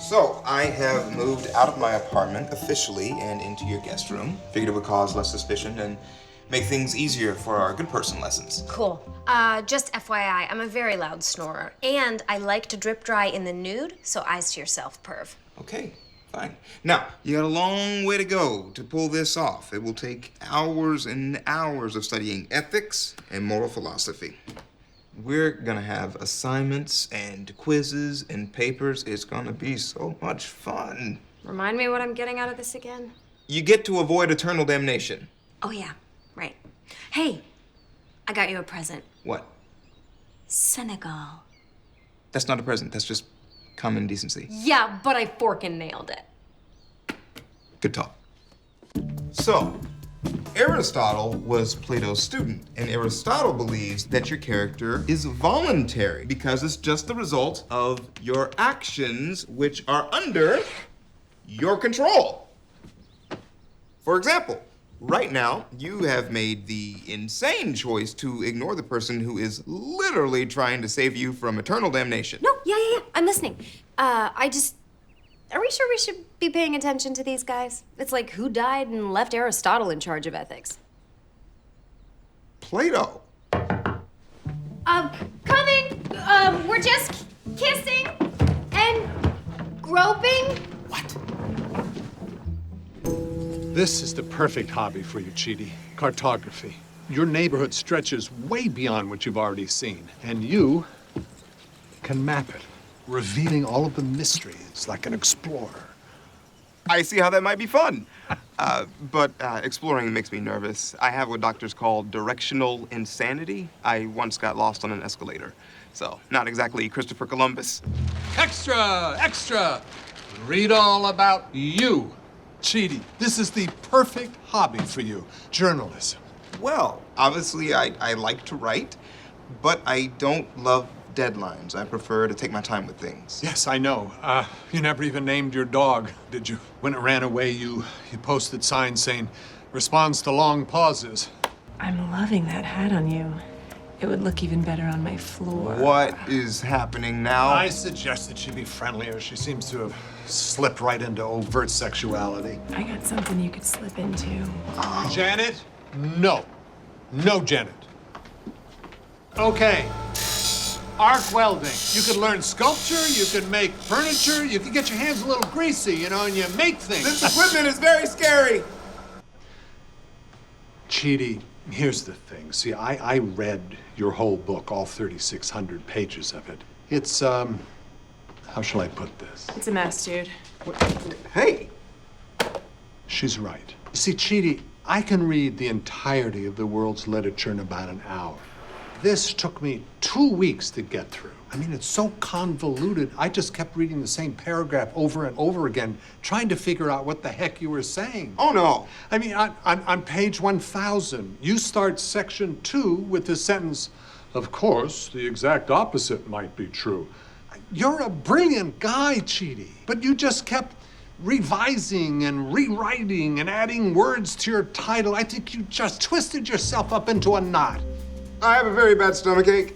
So, I have moved out of my apartment officially and into your guest room. Figured it would cause less suspicion and make things easier for our good person lessons. Cool. Just FYI, I'm a very loud snorer. And I like to drip dry in the nude, so eyes to yourself, perv. Okay, fine. Now, you got a long way to go to pull this off. It will take hours and hours of studying ethics and moral philosophy. We're gonna have assignments and quizzes and papers. It's gonna be so much fun. Remind me what I'm getting out of this again? You get to avoid eternal damnation. Oh, yeah, right. Hey, I got you a present. What? Senegal. That's not a present, that's just common decency. Yeah, but I forkin' nailed it. Good talk. So, Aristotle was Plato's student, and Aristotle believes that your character is voluntary because it's just the result of your actions which are under your control. For example, right now, you have made the insane choice to ignore the person who is literally trying to save you from eternal damnation. No, yeah, I'm listening. Are we sure we should be paying attention to these guys? It's like, who died and left Aristotle in charge of ethics? Plato. Coming! We're just kissing and groping. What? This is the perfect hobby for you, Chidi. Cartography. Your neighborhood stretches way beyond what you've already seen, and you can map it, revealing all of the mysteries like an explorer. I see how that might be fun. But exploring makes me nervous. I have what doctors call directional insanity. I once got lost on an escalator. So, not exactly Christopher Columbus. Extra! Extra! Read all about you, Chidi. This is the perfect hobby for you, journalism. Well, obviously I like to write, but I don't love deadlines. I prefer to take my time with things. Yes, I know. You never even named your dog, did you? When it ran away, you posted signs saying, responds to long pauses. I'm loving that hat on you. It would look even better on my floor. What is happening now? I suggested she be friendlier. She seems to have slipped right into overt sexuality. I got something you could slip into. Janet? No. No, Janet. Okay. Arc welding. You could learn sculpture, you could make furniture, you could get your hands a little greasy, you know, and you make things. This equipment is very scary. Chidi, here's the thing. See, I read your whole book, all 3,600 pages of it. It's, how shall I put this? It's a mess, dude. Hey. She's right. You see, Chidi, I can read the entirety of the world's literature in about an hour. This took me 2 weeks to get through. I mean, it's so convoluted, I just kept reading the same paragraph over and over again, trying to figure out what the heck you were saying. Oh, no. I mean, on page 1,000, you start section 2 with the sentence, of course, the exact opposite might be true. You're a brilliant guy, Chidi, but you just kept revising and rewriting and adding words to your title. I think you just twisted yourself up into a knot. I have a very bad stomachache.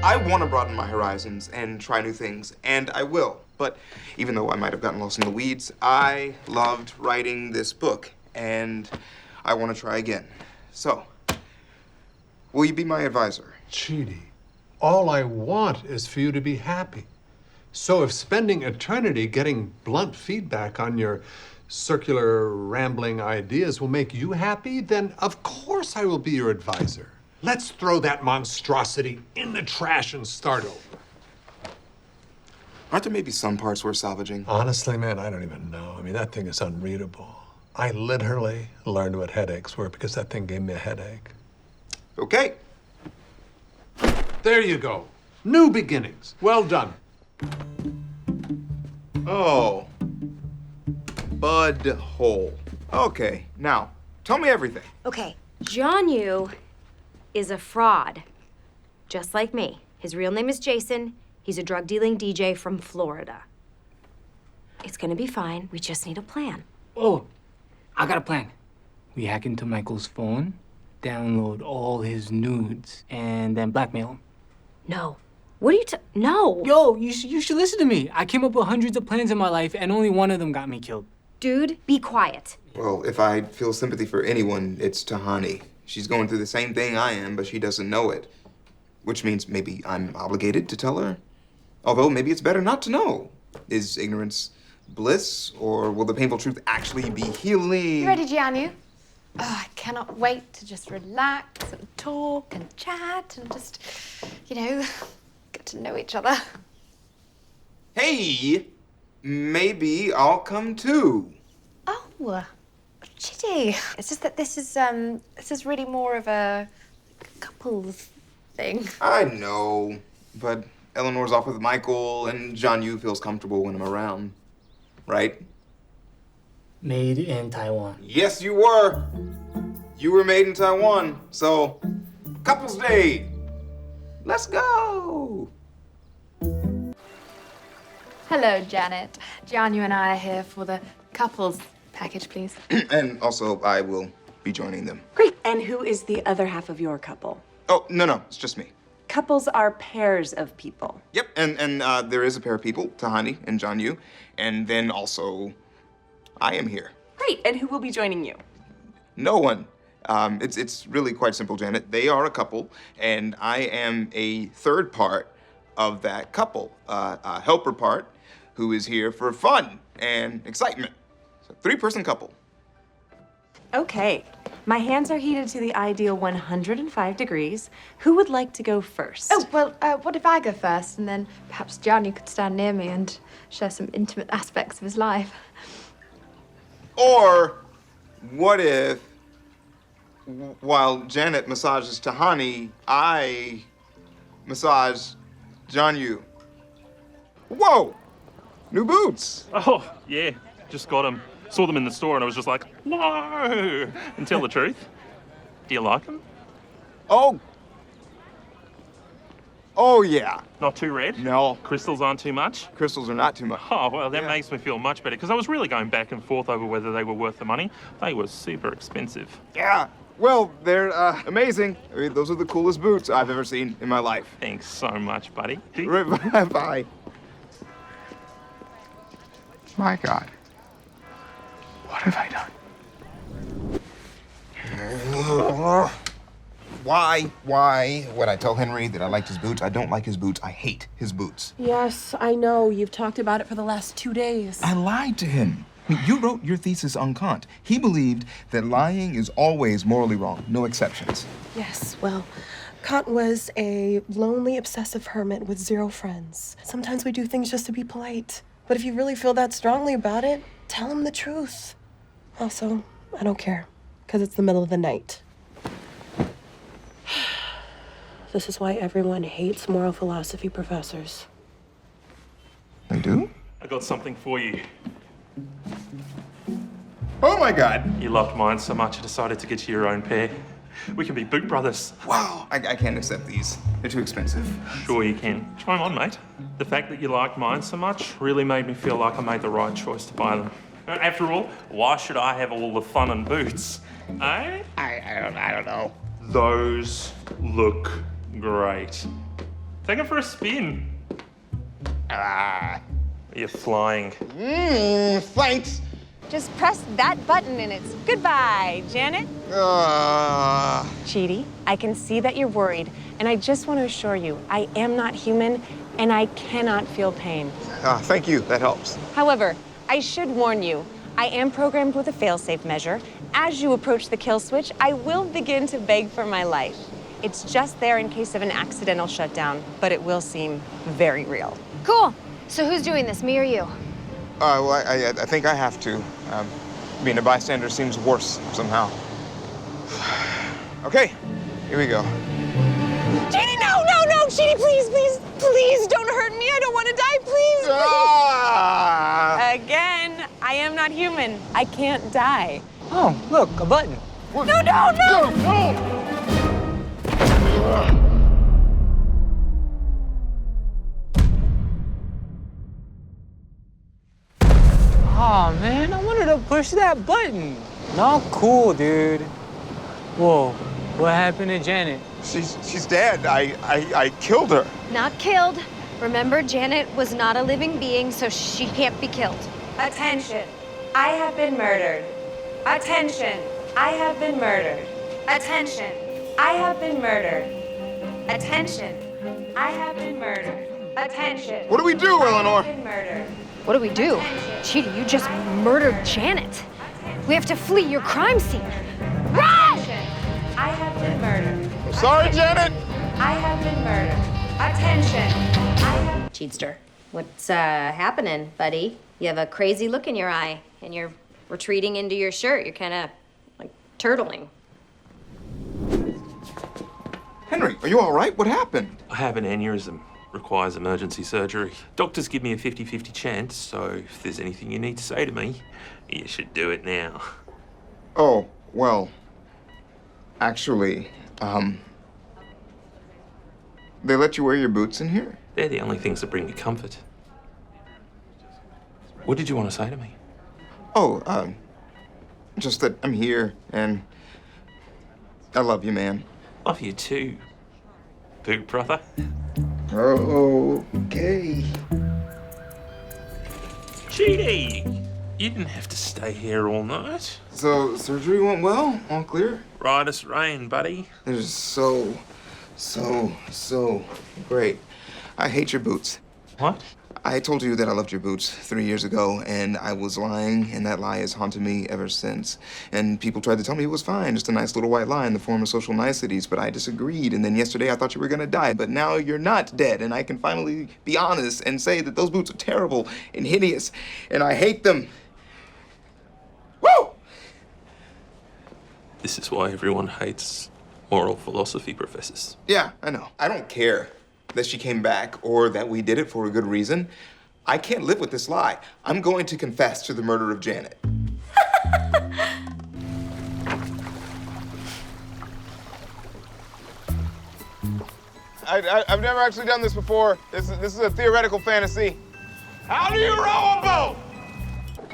I want to broaden my horizons and try new things, and I will. But even though I might have gotten lost in the weeds, I loved writing this book, and I want to try again. So, will you be my advisor? Chidi, all I want is for you to be happy. So if spending eternity getting blunt feedback on your circular, rambling ideas will make you happy, then of course I will be your advisor. Let's throw that monstrosity in the trash and start over. Aren't there maybe some parts worth salvaging? Honestly, man, I don't even know. I mean, that thing is unreadable. I literally learned what headaches were because that thing gave me a headache. Okay. There you go. New beginnings. Well done. Oh. Bud hole. Okay, now, tell me everything. Okay, John Yu is a fraud, just like me. His real name is Jason. He's a drug-dealing DJ from Florida. It's gonna be fine. We just need a plan. Oh, I got a plan. We hack into Michael's phone, download all his nudes, and then blackmail him. No, What are you No! Yo, you should listen to me. I came up with hundreds of plans in my life, and only one of them got me killed. Dude, be quiet. Well, if I feel sympathy for anyone, it's Tahani. She's going through the same thing I am, but she doesn't know it. Which means maybe I'm obligated to tell her. Although maybe it's better not to know. Is ignorance bliss, or will the painful truth actually be healing? You ready, Jianyu? Oh, I cannot wait to just relax and talk and chat and just, get to know each other. Hey, maybe I'll come too. Oh, Chidi. It's just that this is really more of a couples thing. I know, but Eleanor's off with Michael, and Jianyu feels comfortable when I'm around. Right? Made in Taiwan. Yes, you were. You were made in Taiwan, so couples day. Let's go. Hello, Janet. Jianyu and I are here for the couples package, please. And also, I will be joining them. Great. And who is the other half of your couple? Oh, no, it's just me. Couples are pairs of people. Yep, and there is a pair of people, Tahani and Jianyu, and then also, I am here. Great. And who will be joining you? No one. It's really quite simple, Janet. They are a couple, and I am a third part of that couple, a helper part, who is here for fun and excitement. So, 3-person couple. Okay. My hands are heated to the ideal 105 degrees. Who would like to go first? Oh, well, what if I go first, and then perhaps Jianyu could stand near me and share some intimate aspects of his life? Or what if, while Janet massages Tahani, I massage Jianyu? Whoa! New boots! Oh, yeah, just got them. Saw them in the store and I was just like, no! And tell the truth, do you like them? Oh, yeah. Not too red? No. Crystals aren't too much? Crystals are not too much. Oh, well, that makes me feel much better because I was really going back and forth over whether they were worth the money. They were super expensive. Yeah. Well, they're amazing. I mean, those are the coolest boots I've ever seen in my life. Thanks so much, buddy. Bye. My God. What have I done? Why would I tell Henry that I liked his boots? I don't like his boots. I hate his boots. Yes, I know. You've talked about it for the last 2 days. I lied to him. I mean, you wrote your thesis on Kant. He believed that lying is always morally wrong, no exceptions. Yes, well, Kant was a lonely, obsessive hermit with 0 friends. Sometimes we do things just to be polite. But if you really feel that strongly about it, tell him the truth. Also, I don't care, because it's the middle of the night. This is why everyone hates moral philosophy professors. They do? I got something for you. Oh my God. You loved mine so much I decided to get you your own pair. We can be boot brothers. Wow. I can't accept these. They're too expensive. Sure you can. Try them on, mate. The fact that you liked mine so much really made me feel like I made the right choice to buy them. After all, why should I have all the fun and boots? Eh? I don't know. Those look great. Take them for a spin. You're flying. Thanks. Just press that button and it's goodbye, Janet. Chidi, I can see that you're worried, and I just want to assure you, I am not human, and I cannot feel pain. Thank you. That helps. However, I should warn you, I am programmed with a fail-safe measure. As you approach the kill switch, I will begin to beg for my life. It's just there in case of an accidental shutdown, but it will seem very real. Cool. So who's doing this, me or you? Well, I think I have to. Being a bystander seems worse somehow. Okay, here we go. Chidi, no! Chidi, please don't hurt me. I don't want to die, please. Again, I am not human. I can't die. Oh, look, a button. No! Oh man, I wanted to push that button. Not cool, dude. Whoa, What happened to Janet? She's dead. I killed her. Not killed. Remember, Janet was not a living being, so she can't be killed. Attention, I have been murdered. Attention, I have been murdered. Attention, I have been murdered. Attention, I have been murdered. Attention. What do we do, Eleanor? I have been murdered. What do we do? Chidi, you just murdered Janet. We have to flee your crime scene. Run! I have been murdered. Sorry, Janet. I have been murdered. Attention. Cheatster, what's happening, buddy? You have a crazy look in your eye, and you're retreating into your shirt. You're kind of like turtling. Henry, are you all right? What happened? I have an aneurysm. Requires emergency surgery. Doctors give me a 50-50 chance, so if there's anything you need to say to me, you should do it now. Oh, well, actually, they let you wear your boots in here? They're the only things that bring me comfort. What did you want to say to me? Oh, just that I'm here, and I love you, man. Love you too, big brother. Oh, okay. Chidi, you didn't have to stay here all night. So, surgery went well? All clear? Right as rain, buddy. They're just so great. I hate your boots. What? I told you that I loved your boots 3 years ago, and I was lying, and that lie has haunted me ever since. And people tried to tell me it was fine, just a nice little white lie in the form of social niceties, but I disagreed. And then yesterday I thought you were gonna die, but now you're not dead, and I can finally be honest and say that those boots are terrible and hideous, and I hate them. Woo! This is why everyone hates moral philosophy professors. Yeah, I know. I don't care that she came back or that we did it for a good reason. I can't live with this lie. I'm going to confess to the murder of Janet. I've never actually done this before. This is a theoretical fantasy. How do you row a boat?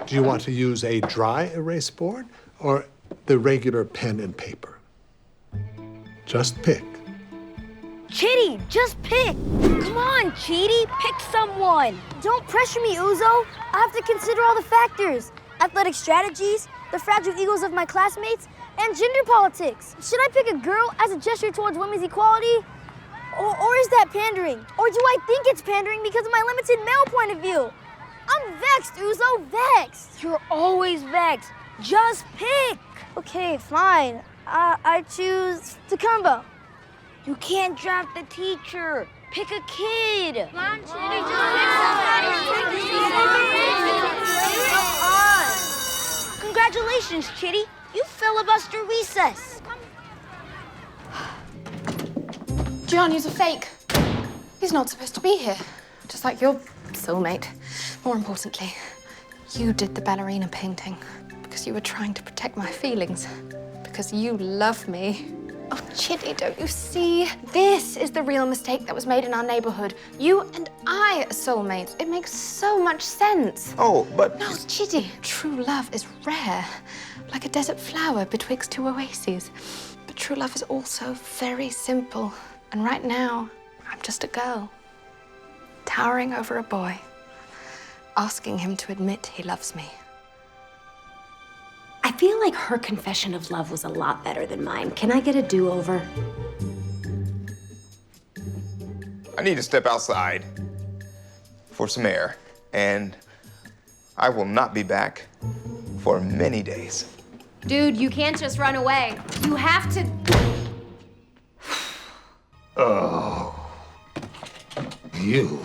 Do you want to use a dry erase board or the regular pen and paper? Just pick. Chidi, just pick. Come on, Chidi, pick someone. Don't pressure me, Uzo. I have to consider all the factors. Athletic strategies, the fragile egos of my classmates, and gender politics. Should I pick a girl as a gesture towards women's equality? Or is that pandering? Or do I think it's pandering because of my limited male point of view? I'm vexed, Uzo, vexed. You're always vexed. Just pick. Okay, fine. I choose Takamba. You can't draft the teacher. Pick a kid. Come on, Chidi, just pick somebody. Congratulations, Chidi. You filibuster recess. Gianni's a fake. He's not supposed to be here. Just like your soulmate. More importantly, you did the ballerina painting because you were trying to protect my feelings. Because you love me. Oh, Chidi, don't you see? This is the real mistake that was made in our neighborhood. You and I are soulmates. It makes so much sense. Oh, but... No, Chidi, true love is rare. Like a desert flower betwixt two oases. But true love is also very simple. And right now, I'm just a girl, towering over a boy, asking him to admit he loves me. I feel like her confession of love was a lot better than mine. Can I get a do-over? I need to step outside for some air, and I will not be back for many days. Dude, you can't just run away. You have to... Oh, you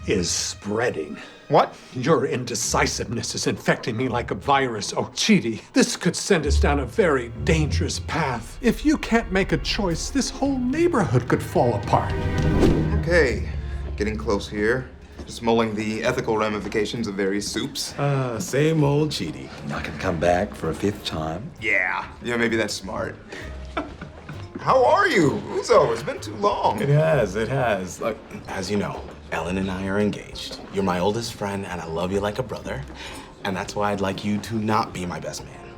is spreading. What? Your indecisiveness is infecting me like a virus. Oh, Chidi, this could send us down a very dangerous path. If you can't make a choice, this whole neighborhood could fall apart. Okay, getting close here. Just mulling the ethical ramifications of various soups. Same old Chidi. Not gonna come back for a fifth time. Yeah, maybe that's smart. How are you, Uzo? It's been too long. It has. Look, as you know, Ellen and I are engaged. You're my oldest friend, and I love you like a brother. And that's why I'd like you to not be my best man.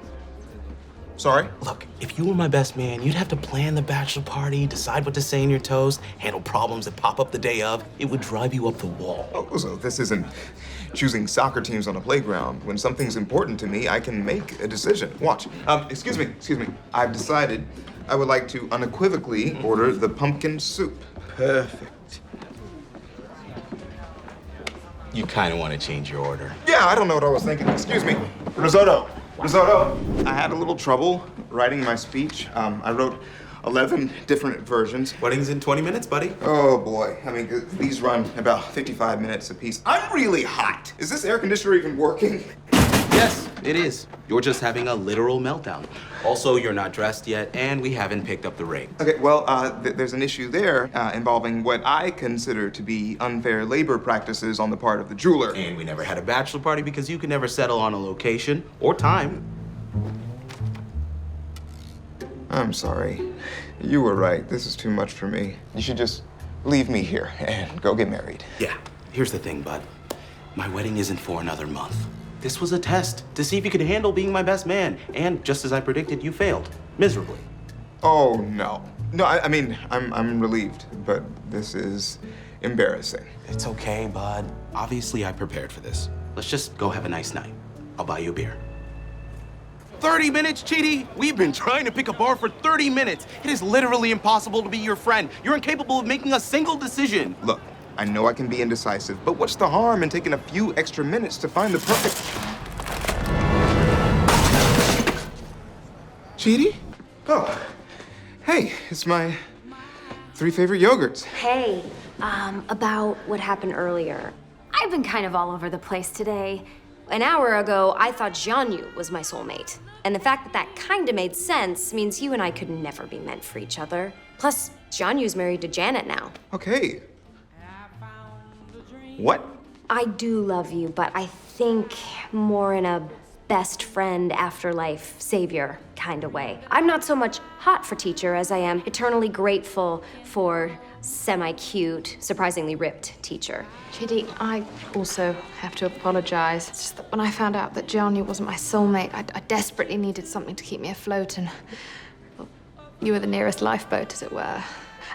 Sorry? Look, if you were my best man, you'd have to plan the bachelor party, decide what to say in your toast, handle problems that pop up the day of. It would drive you up the wall. Oh, so this isn't choosing soccer teams on a playground. When something's important to me, I can make a decision. Watch. Excuse me. I've decided I would like to unequivocally order the pumpkin soup. Perfect. You kind of want to change your order. Yeah, I don't know what I was thinking. Excuse me. Risotto. I had a little trouble writing my speech. I wrote 11 different versions. Wedding's in 20 minutes, buddy. Oh boy, I mean, these run about 55 minutes apiece. I'm really hot. Is this air conditioner even working? Yes, it is. You're just having a literal meltdown. Also, you're not dressed yet, and we haven't picked up the ring. Okay, well, there's an issue there involving what I consider to be unfair labor practices on the part of the jeweler. And we never had a bachelor party because you could never settle on a location or time. I'm sorry. You were right. This is too much for me. You should just leave me here and go get married. Yeah, here's the thing, bud. My wedding isn't for another month. This was a test to see if you could handle being my best man. And just as I predicted, you failed. Miserably. Oh, no. No, I mean, I'm relieved, but this is embarrassing. It's okay, bud. Obviously, I prepared for this. Let's just go have a nice night. I'll buy you a beer. 30 minutes, Chidi? We've been trying to pick a bar for 30 minutes. It is literally impossible to be your friend. You're incapable of making a single decision. Look, I know I can be indecisive, but what's the harm in taking a few extra minutes to find the perfect... Chidi? Oh, hey, it's my 3 favorite yogurts. Hey, about what happened earlier. I've been kind of all over the place today. An hour ago, I thought Jianyu was my soulmate. And the fact that that kinda made sense means you and I could never be meant for each other. Plus, Jianyu's married to Janet now. Okay. What? I do love you, but I think more in a best friend, afterlife, savior kind of way. I'm not so much hot for teacher as I am eternally grateful for semi-cute, surprisingly ripped teacher. Chidi, I also have to apologize. It's just that when I found out that Jianyu wasn't my soulmate, I desperately needed something to keep me afloat, and well, you were the nearest lifeboat, as it were.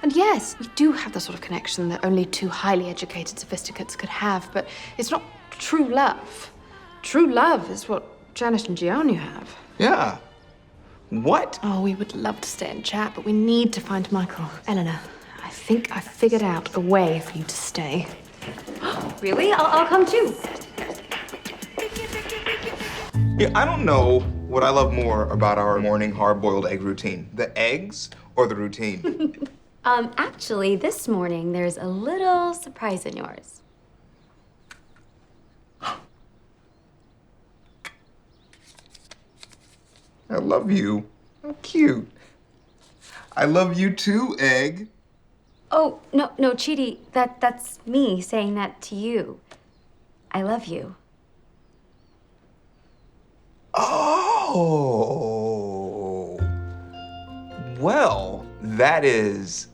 And yes, we do have the sort of connection that only 2 highly educated sophisticates could have, but it's not true love. True love is what Janet and Jianyu have. Yeah. What? Oh, we would love to stay and chat, but we need to find Michael. Eleanor, I think I figured out a way for you to stay. Really? I'll come too. Yeah, I don't know what I love more about our morning hard-boiled egg routine. The eggs or the routine? Actually, this morning, there's a little surprise in yours. I love you. How cute. I love you too, egg. Oh, no, Chidi, that's me saying that to you. I love you. Oh. Well, that is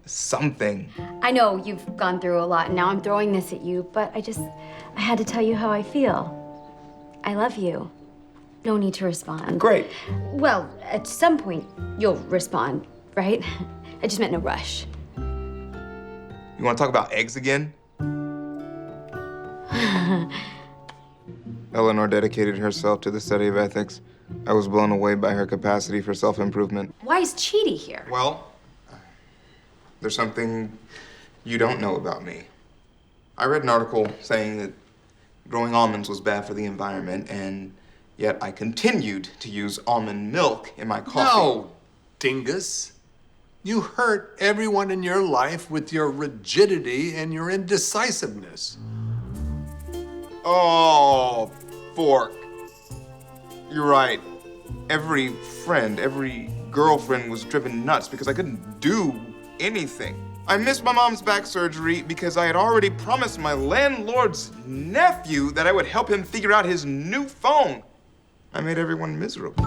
something. I know you've gone through a lot, and now I'm throwing this at you, but I had to tell you how I feel. I love you. No need to respond. Great. Well, at some point, you'll respond, right? I just meant no rush. You want to talk about eggs again? Eleanor dedicated herself to the study of ethics. I was blown away by her capacity for self-improvement. Why is Chidi here? Well, there's something you don't know about me. I read an article saying that growing almonds was bad for the environment, and yet I continued to use almond milk in my coffee. No, dingus. You hurt everyone in your life with your rigidity and your indecisiveness. Oh, fork. You're right. Every friend, every girlfriend was driven nuts because I couldn't do anything. I missed my mom's back surgery because I had already promised my landlord's nephew that I would help him figure out his new phone. I made everyone miserable.